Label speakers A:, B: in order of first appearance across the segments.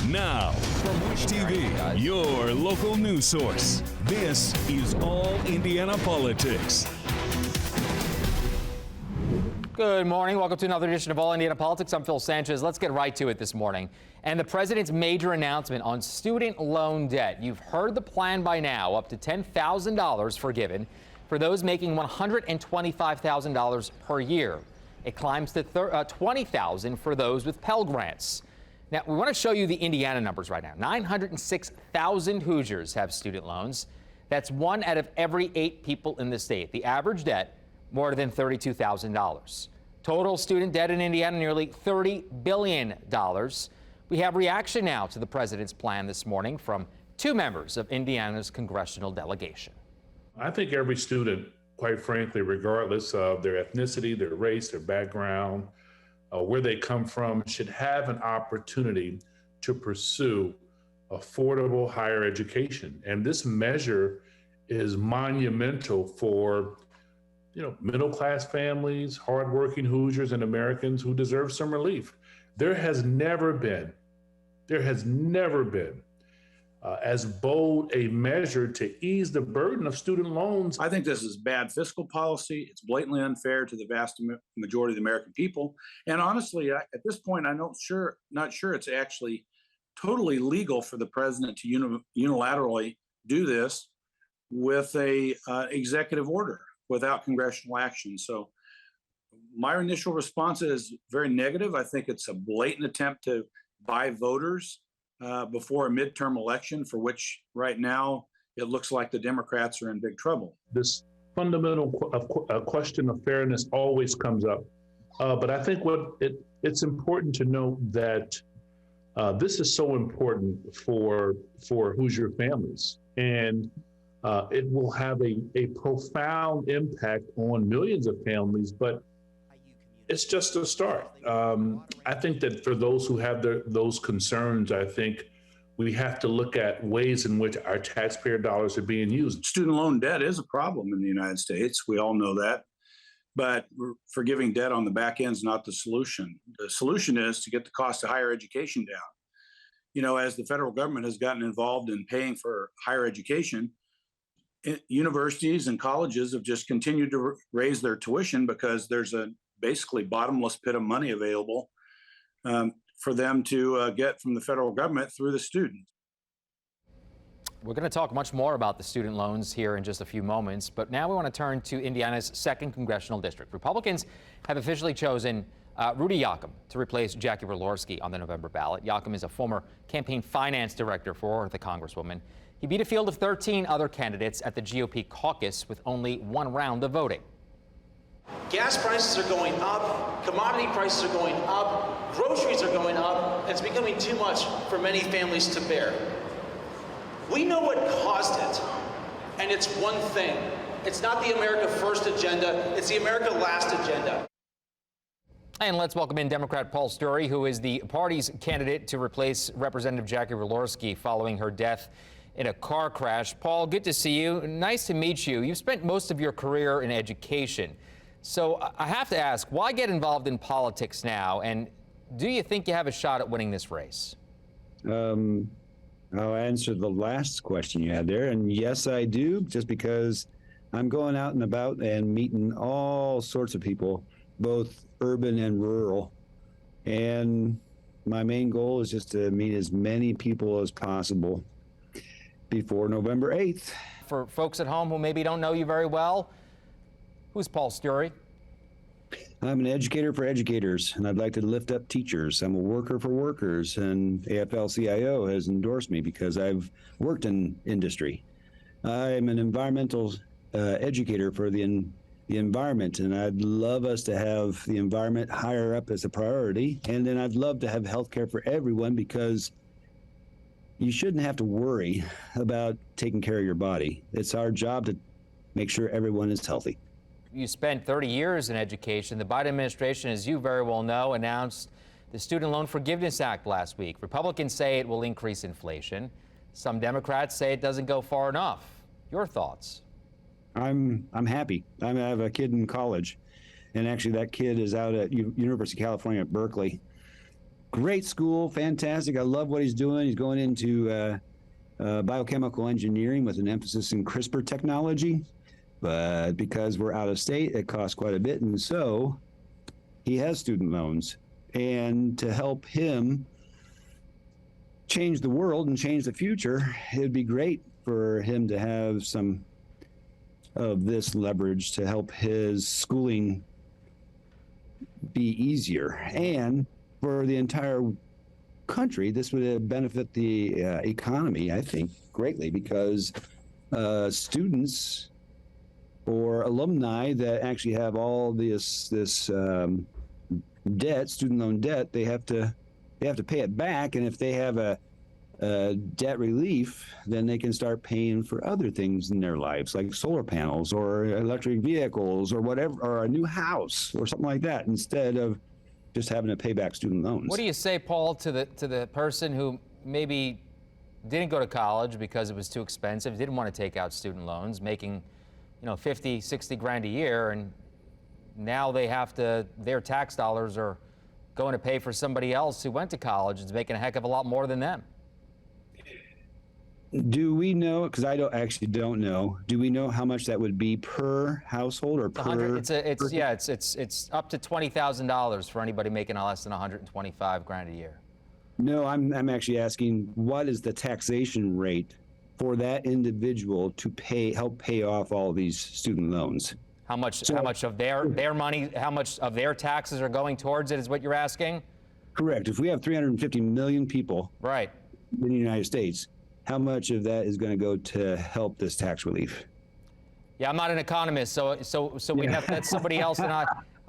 A: Now, from Wish TV, your local news source, this is All Indiana Politics.
B: Good morning. Welcome to another edition of All Indiana Politics. I'm Phil Sanchez. Let's get right to it this morning. And the president's major announcement on student loan debt. You've heard the plan by now, up to $10,000 forgiven for those making $125,000 per year. It climbs to $20,000 for those with Pell Grants. Now, we want to show you the Indiana numbers right now. 906,000 Hoosiers have student loans. That's 1 out of every 8 people in the state. The average debt, more than $32,000. Total student debt in Indiana, nearly $30 billion. We have reaction now to the president's plan this morning from 2 members of Indiana's congressional delegation.
C: I think every student, quite frankly, regardless of their ethnicity, their race, their background, where they come from, should have an opportunity to pursue affordable higher education. And this measure is monumental for middle-class families, hardworking Hoosiers and Americans who deserve some relief. There has never been as bold a measure to ease the burden of student loans.
D: I think this is bad fiscal policy. It's blatantly unfair to the vast majority of the American people. And honestly, at this point, I'm not sure it's actually totally legal for the president to unilaterally do this with a executive order without congressional action. So my initial response is very negative. I think it's a blatant attempt to buy voters before a midterm election, for which right now it looks like the Democrats are in big trouble.
C: This fundamental question of fairness always comes up. But I think it's important to note that this is so important for Hoosier families. And it will have a profound impact on millions of families, but it's just a start. I think that for those who have those concerns, I think we have to look at ways in which our taxpayer dollars are being used.
D: Student loan debt is a problem in the United States. We all know that. But forgiving debt on the back end is not the solution. The solution is to get the cost of higher education down. As the federal government has gotten involved in paying for higher education, universities and colleges have just continued to raise their tuition because there's a basically bottomless pit of money available for them to get from the federal government through the student.
B: We're going to talk much more about the student loans here in just a few moments, but now we want to turn to Indiana's 2nd congressional district. Republicans have officially chosen Rudy Yakum to replace Jackie Walorski on the November ballot. Yakum is a former campaign finance director for the Congresswoman. He beat a field of 13 other candidates at the GOP caucus with only 1 round of voting.
E: Gas prices are going up, commodity prices are going up, groceries are going up, and it's becoming too much for many families to bear. We know what caused it, and it's one thing. It's not the America First agenda, it's the America Last agenda.
B: And let's welcome in Democrat Paul Stewart, who is the party's candidate to replace Representative Jackie Walorski following her death in a car crash. Paul, good to see you. Nice to meet you. You've spent most of your career in education. So I have to ask, why get involved in politics now? And do you think you have a shot at winning this race?
F: I'll answer the last question you had there. And yes, I do, just because I'm going out and about and meeting all sorts of people, both urban and rural. And my main goal is just to meet as many people as possible before November 8th.
B: For folks at home who maybe don't know you very well, who's Paul Stewart?
F: I'm an educator for educators, and I'd like to lift up teachers. I'm a worker for workers, and AFL-CIO has endorsed me because I've worked in industry. I'm an environmental educator for the environment, and I'd love us to have the environment higher up as a priority. And then I'd love to have health care for everyone, because you shouldn't have to worry about taking care of your body. It's our job to make sure everyone is healthy.
B: You spent 30 years in education. The Biden administration, as you very well know, announced the Student Loan Forgiveness Act last week. Republicans say it will increase inflation. Some Democrats say it doesn't go far enough. Your thoughts?
F: I'm happy. I have a kid in college, and actually that kid is out at University of California at Berkeley. great school, fantastic. I love what he's doing. He's going into biochemical engineering with an emphasis in CRISPR technology. But because we're out of state, it costs quite a bit. And so he has student loans. And to help him change the world and change the future, it'd be great for him to have some of this leverage to help his schooling be easier. And for the entire country, this would benefit the economy, I think, greatly, because students or alumni that actually have all this debt, student loan debt, they have to pay it back. And if they have a debt relief, then they can start paying for other things in their lives, like solar panels or electric vehicles or whatever, or a new house or something like that, instead of just having to pay back student loans.
B: What do you say, Paul, to the person who maybe didn't go to college because it was too expensive, didn't want to take out student loans, making 50, 60 grand a year, and now they have to, their tax dollars are going to pay for somebody else who went to college and is making a heck of a lot more than them?
F: Do we know, because I don't know, do we know how much that would be per household or per?
B: It's up to $20,000 for anybody making less than 125 grand a year.
F: No, I'm actually asking, what is the taxation rate for that individual to help pay off all these student loans?
B: How much of their money, how much of their taxes are going towards it is what you're asking?
F: Correct. If we have 350 million people
B: right
F: in the United States, how much of that is going to go to help this tax relief?
B: Yeah, I'm not an economist, so we'd have to get somebody else. And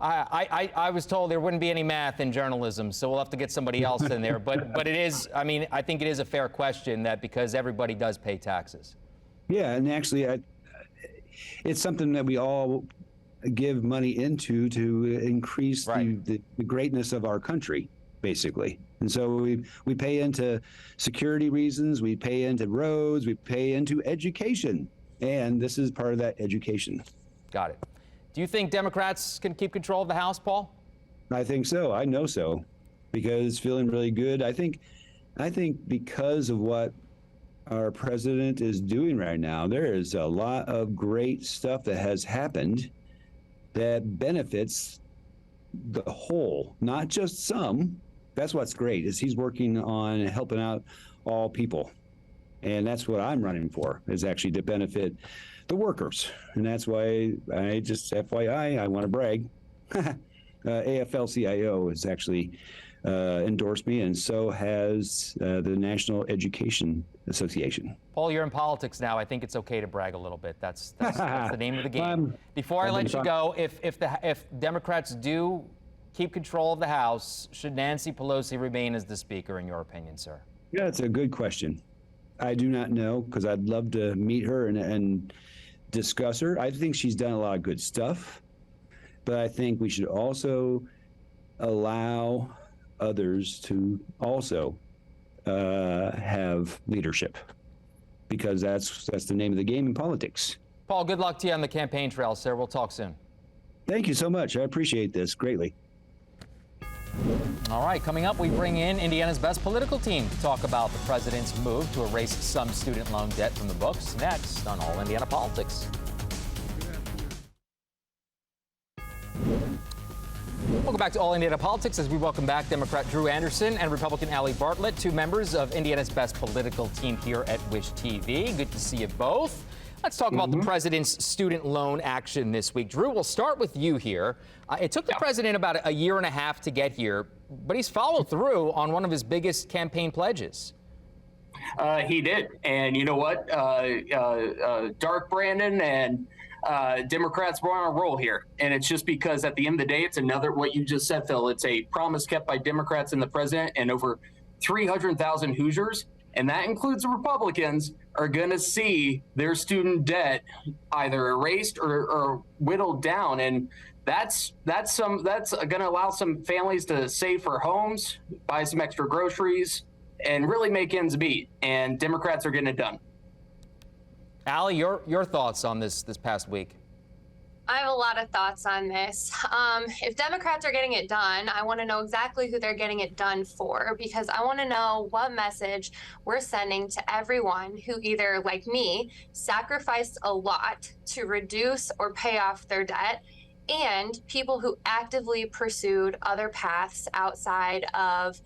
B: I was told there wouldn't be any math in journalism, so we'll have to get somebody else in there. But it is, I think it is a fair question, that because everybody does pay taxes. Yeah,
F: and actually, it's something that we all give money into to increase the greatness of our country, basically. And so we pay into security reasons, we pay into roads, we pay into education, and this is part of that education.
B: Got it. Do you think Democrats can keep control of the House, Paul?
F: I think so. I know so, because it's feeling really good. I think because of what our president is doing right now, there is a lot of great stuff that has happened that benefits the whole, not just some. That's what's great, is he's working on helping out all people. And that's what I'm running for, is actually to benefit the workers. And that's why I just, FYI, I want to brag. AFL-CIO has actually endorsed me, and so has the National Education Association.
B: Paul, you're in politics now. I think it's okay to brag a little bit. That's the name of the game. Before I let you go, if Democrats do keep control of the House, should Nancy Pelosi remain as the Speaker, in your opinion, sir?
F: Yeah, it's a good question. I do not know, because I'd love to meet her and discuss her. I think she's done a lot of good stuff, but I think we should also allow others to also have leadership, because that's the name of the game in politics.
B: Paul, good luck to you on the campaign trail, sir. We'll talk soon.
F: Thank you so much. I appreciate this greatly.
B: All right, coming up, we bring in Indiana's best political team to talk about the president's move to erase some student loan debt from the books. Next on All Indiana Politics. Welcome back to All Indiana Politics, as we welcome back Democrat Drew Anderson and Republican Allie Bartlett, two members of Indiana's best political team here at Wish TV. Good to see you both. Let's talk about the president's student loan action this week. Drew, we'll start with you here. It took the president about a year and a half to get here, but he's followed through on one of his biggest campaign pledges.
G: He did. And you know what? Dark Brandon and Democrats were on a roll here. And it's just because at the end of the day, it's another, what you just said, Phil, it's a promise kept by Democrats and the president, and over 300,000 Hoosiers, and that includes the Republicans, are going to see their student debt either erased or whittled down. And that's going to allow some families to save for homes, buy some extra groceries, and really make ends meet. And Democrats are getting it done.
B: Allie, your thoughts on this past week?
H: I have a lot of thoughts on this. If Democrats are getting it done, I want to know exactly who they're getting it done for, because I want to know what message we're sending to everyone who either, like me, sacrificed a lot to reduce or pay off their debt, and people who actively pursued other paths outside of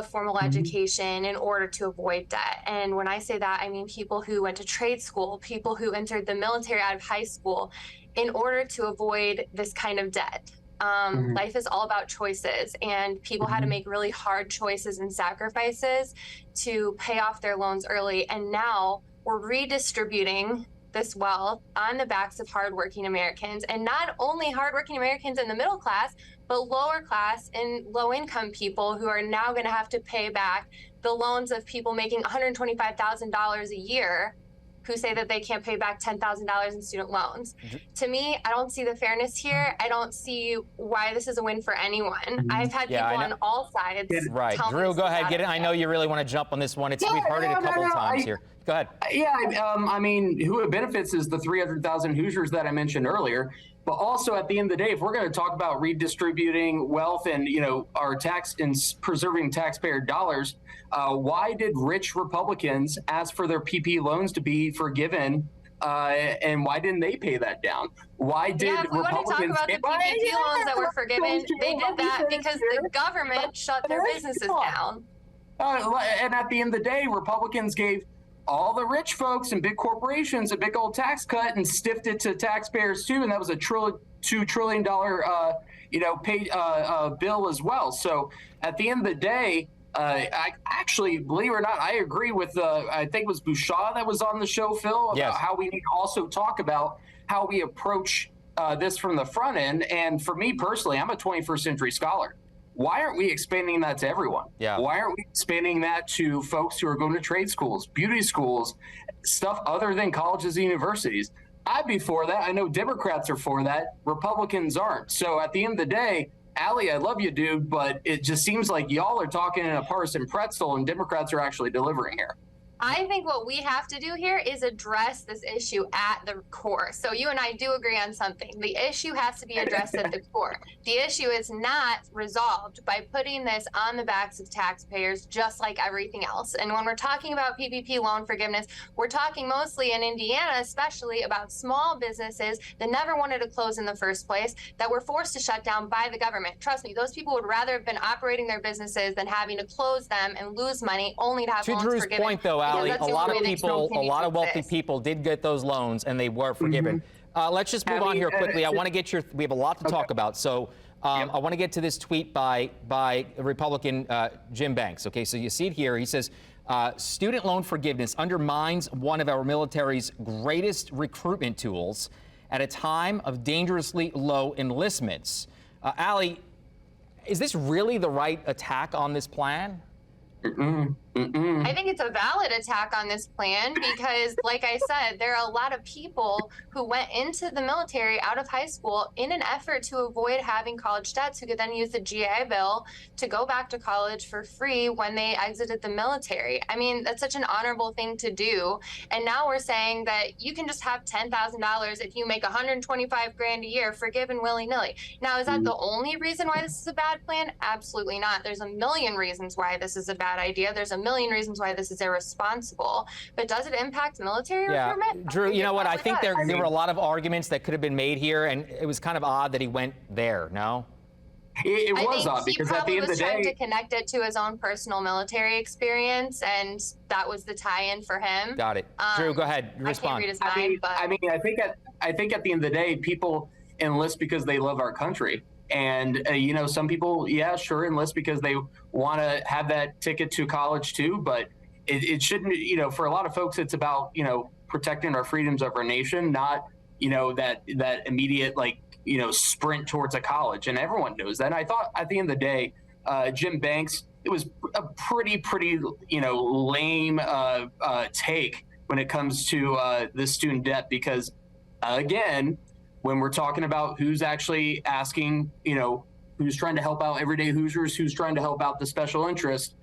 H: formal education in order to avoid debt. And when I say that, I mean people who went to trade school, people who entered the military out of high school in order to avoid this kind of debt. Life is all about choices, and people had to make really hard choices and sacrifices to pay off their loans early. And now we're redistributing this wealth on the backs of hardworking Americans, and not only hardworking Americans in the middle class, but lower class and low income people who are now going to have to pay back the loans of people making $125,000 a year who say that they can't pay back $10,000 in student loans. To me, I don't see the fairness here. I don't see why this is a win for anyone. I've had people on all sides.
B: Right. Drew, go ahead. Get it. I know you really want to jump on this one. We've heard it a couple times here. Go ahead.
G: Yeah, I mean, who it benefits is the 300,000 Hoosiers that I mentioned earlier. But also, at the end of the day, if we're going to talk about redistributing wealth and, our tax and preserving taxpayer dollars, why did rich Republicans ask for their PP loans to be forgiven, and why didn't they pay that down? Why did
H: if we
G: Republicans
H: want to talk about the PPP loans that were forgiven, they did that because the government shut their businesses down.
G: And at the end of the day, Republicans gave all the rich folks and big corporations a big old tax cut and stiffed it to taxpayers too, and that was a $2 trillion bill as well. So at the end of the day, I actually, believe it or not, I agree with I think it was Bouchard that was on the show, Phil, about how we need to also talk about how we approach this from the front end. And for me personally, I'm a 21st century scholar. Why aren't we expanding that to everyone?
B: Yeah.
G: Why aren't we expanding that to folks who are going to trade schools, beauty schools, stuff other than colleges and universities? I'd be for that. I know Democrats are for that. Republicans aren't. So at the end of the day, Allie, I love you, dude, but it just seems like y'all are talking in a partisan pretzel and Democrats are actually delivering here.
H: I think what we have to do here is address this issue at the core. So you and I do agree on something. The issue has to be addressed at the core. The issue is not resolved by putting this on the backs of taxpayers, just like everything else. And when we're talking about PPP loan forgiveness, we're talking mostly in Indiana, especially about small businesses that never wanted to close in the first place, that were forced to shut down by the government. Trust me, those people would rather have been operating their businesses than having to close them and lose money only to have loans
B: Drew's
H: forgiven.
B: point, though, a lot of people, a lot of wealthy people did get those loans and they were forgiven. Let's just move on here quickly. I want to get we have a lot to talk about. So I want to get to this tweet by Republican Jim Banks. Okay, so you see it here. He says, student loan forgiveness undermines one of our military's greatest recruitment tools at a time of dangerously low enlistments. Allie, is this really the right attack on this plan?
H: I think it's a valid attack on this plan because, like I said, there are a lot of people who went into the military out of high school in an effort to avoid having college debts, who could then use the GI Bill to go back to college for free when they exited the military. I mean, that's such an honorable thing to do. And now we're saying that you can just have $10,000 if you make $125,000 a year forgiven willy-nilly. Now, is that the only reason why this is a bad plan? Absolutely not. There's a million reasons why this is a bad idea. There's a million reasons why this is irresponsible. But does it impact military recruitment?
B: Drew, you know what? I think there were a lot of arguments that could have been made here, and it was kind of odd that he went there, no?
G: It was odd because at the end of the day,
H: he probably was trying to connect it to his own personal military experience, and that was the tie-in for him.
B: Got it. Drew, go ahead. Respond.
H: I can't read his mind, but
G: I think at the end of the day, people enlist because they love our country. And, some people, sure, enlist because they want to have that ticket to college too. But it shouldn't, for a lot of folks, it's about, protecting our freedoms of our nation, not, that immediate, sprint towards a college. And everyone knows that. And I thought at the end of the day, Jim Banks, it was a pretty, lame take when it comes to the student debt, because, again, when we're talking about who's actually asking, who's trying to help out everyday Hoosiers, who's trying to help out the special interest,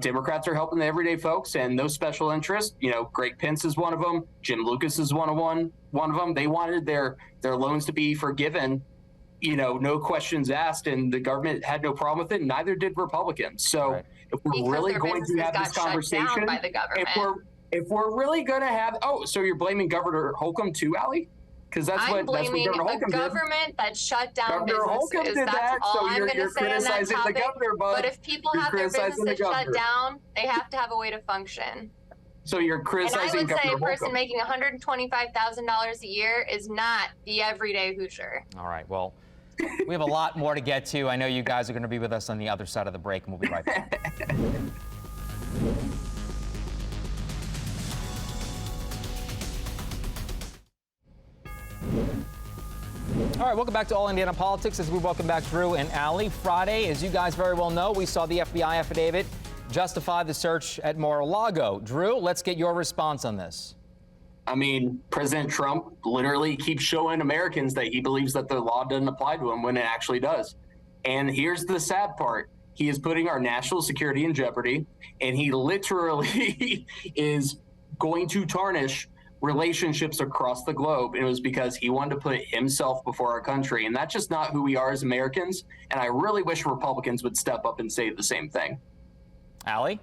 G: Democrats are helping the everyday folks and those special interests. Greg Pence is one of them. Jim Lucas is one of them. They wanted their loans to be forgiven, no questions asked, and the government had no problem with it. Neither did Republicans. So if we're
H: Because
G: really
H: their
G: going to have this
H: businesses got shut
G: conversation,
H: down by the government.
G: if we're really going to have, so you're blaming Governor Holcomb too, Allie? Because that's
H: I'm
G: what
H: blaming
G: Governor Holcomb
H: a government that shut down
G: Governor Holcomb
H: businesses.
G: did
H: That's
G: that,
H: all
G: so
H: I'm going to say on that
G: criticizing the
H: topic.
G: governor, bud.
H: But if people
G: You're
H: have their
G: criticizing the
H: businesses shut
G: governor.
H: down, they have to have a way to function.
G: So you're
H: And I
G: criticizing
H: would say
G: Governor
H: a person
G: Holcomb.
H: making $125,000 a year is not the everyday Hoosier.
B: All right, well, we have a lot more to get to. I know you guys are going to be with us on the other side of the break, and we'll be right back. All right, welcome back to All Indiana Politics as we welcome back Drew and Allie. Friday, as you guys very well know, we saw the FBI affidavit justify the search at Mar-a-Lago. Drew, let's get your response on this.
G: I mean, President Trump literally keeps showing Americans that he believes that the law doesn't apply to him when it actually does. And here's the sad part. He is putting our national security in jeopardy, and he literally is going to tarnish relationships across the globe. And it was because he wanted to put himself before our country. And that's just not who we are as Americans. And I really wish Republicans would step up and say the same thing.
B: Allie?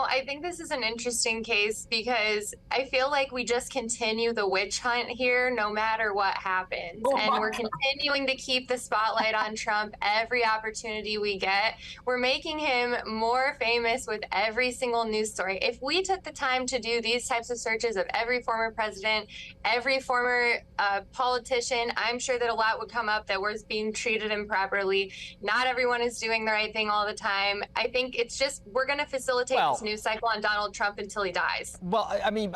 H: I think this is an interesting case because I feel like we just continue the witch hunt here no matter what happens. And we're continuing to keep the spotlight on Trump every opportunity we get. We're making him more famous with every single news story. If we took the time to do these types of searches of every former president, every former politician, I'm sure that a lot would come up that was being treated improperly. Not everyone is doing the right thing all the time. I think it's just, we're going to facilitate this news cycle on Donald Trump until he dies.
B: Well, I mean,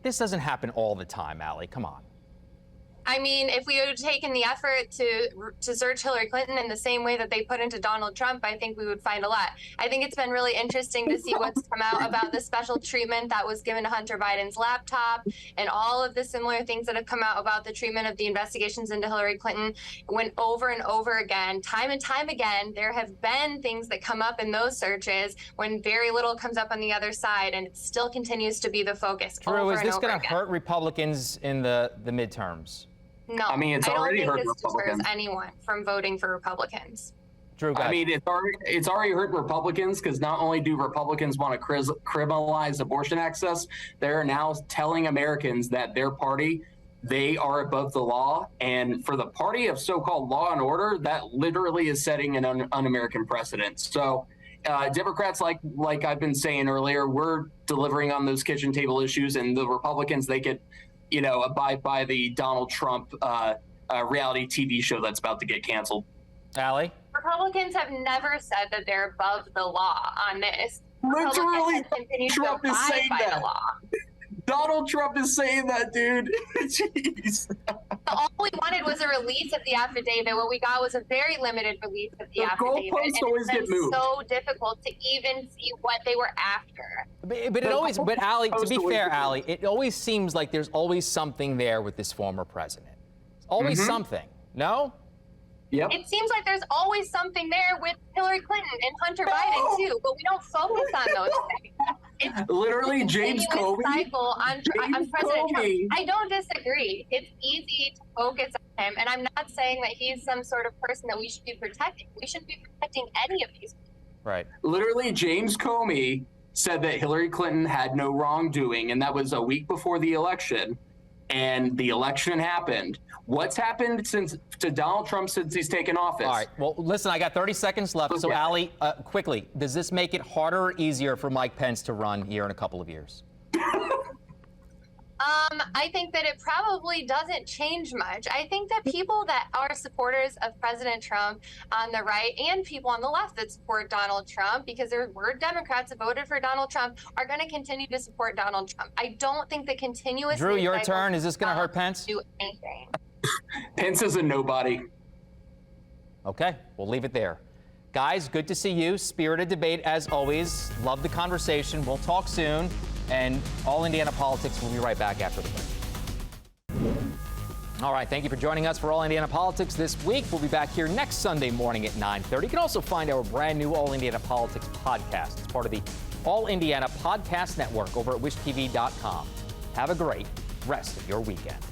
B: this doesn't happen all the time, Allie. Come on.
H: I mean, if we had taken the effort to search Hillary Clinton in the same way that they put into Donald Trump, I think we would find a lot. I think it's been really interesting to see what's come out about the special treatment that was given to Hunter Biden's laptop and all of the similar things that have come out about the treatment of the investigations into Hillary Clinton. When over and over again, time and time again, there have been things that come up in those searches when very little comes up on the other side, and it still continues to be the focus.
B: Drew, is this going to hurt Republicans in the midterms?
H: No,
G: I mean, it's already hurt
H: this
G: Republicans.
H: deters anyone from voting for Republicans.
B: Drew,
G: I mean, it's already hurt Republicans because not only do Republicans want to criminalize abortion access, they're now telling Americans that their party, they are above the law. And for the party of so-called law and order, that literally is setting an un-American precedent. So Democrats, like I've been saying earlier, we're delivering on those kitchen table issues, and the Republicans, they could abide by the Donald Trump reality TV show that's about to get canceled.
B: Allie?
H: Republicans have never said that they're above the law on this.
G: Literally,
H: Trump is saying that. The law.
G: Donald Trump is saying that, dude. Jeez.
H: All we wanted was a release of the affidavit. What we got was a very limited release of the affidavit.
G: Goalposts always get moved.
H: So difficult to even see what they were after.
B: But Allie, to be fair, Allie, it always seems like there's always something there with this former president. Always something. No?
G: Yep.
H: It seems like there's always something there with Hillary Clinton and Hunter Biden too, but we don't focus on those things. It's
G: literally James Comey.
H: Cycle on President Trump. I don't disagree. It's easy to focus on him, and I'm not saying that he's some sort of person that we should be protecting. We shouldn't be protecting any of these people.
B: Right.
G: Literally, James Comey said that Hillary Clinton had no wrongdoing, and that was a week before the election. And the election happened. What's happened to Donald Trump since he's taken office?
B: All right. Well, listen, I got 30 seconds left. Okay. So, Allie, quickly, does this make it harder or easier for Mike Pence to run here in a couple of years?
H: I think that it probably doesn't change much. I think that people that are supporters of President Trump on the right and people on the left that support Donald Trump, because there were Democrats that voted for Donald Trump, are going to continue to support Donald Trump. I don't think the continuous...
B: Drew, your turn. Is this going to hurt Pence?
H: Do anything.
G: Pence is a nobody.
B: Okay, we'll leave it there. Guys, good to see you. Spirited debate as always. Love the conversation. We'll talk soon. And All Indiana Politics will be right back after the break. All right, thank you for joining us for All Indiana Politics this week. We'll be back here next Sunday morning at 9:30. You can also find our brand new All Indiana Politics podcast. It's part of the All Indiana Podcast Network over at wishtv.com. Have a great rest of your weekend.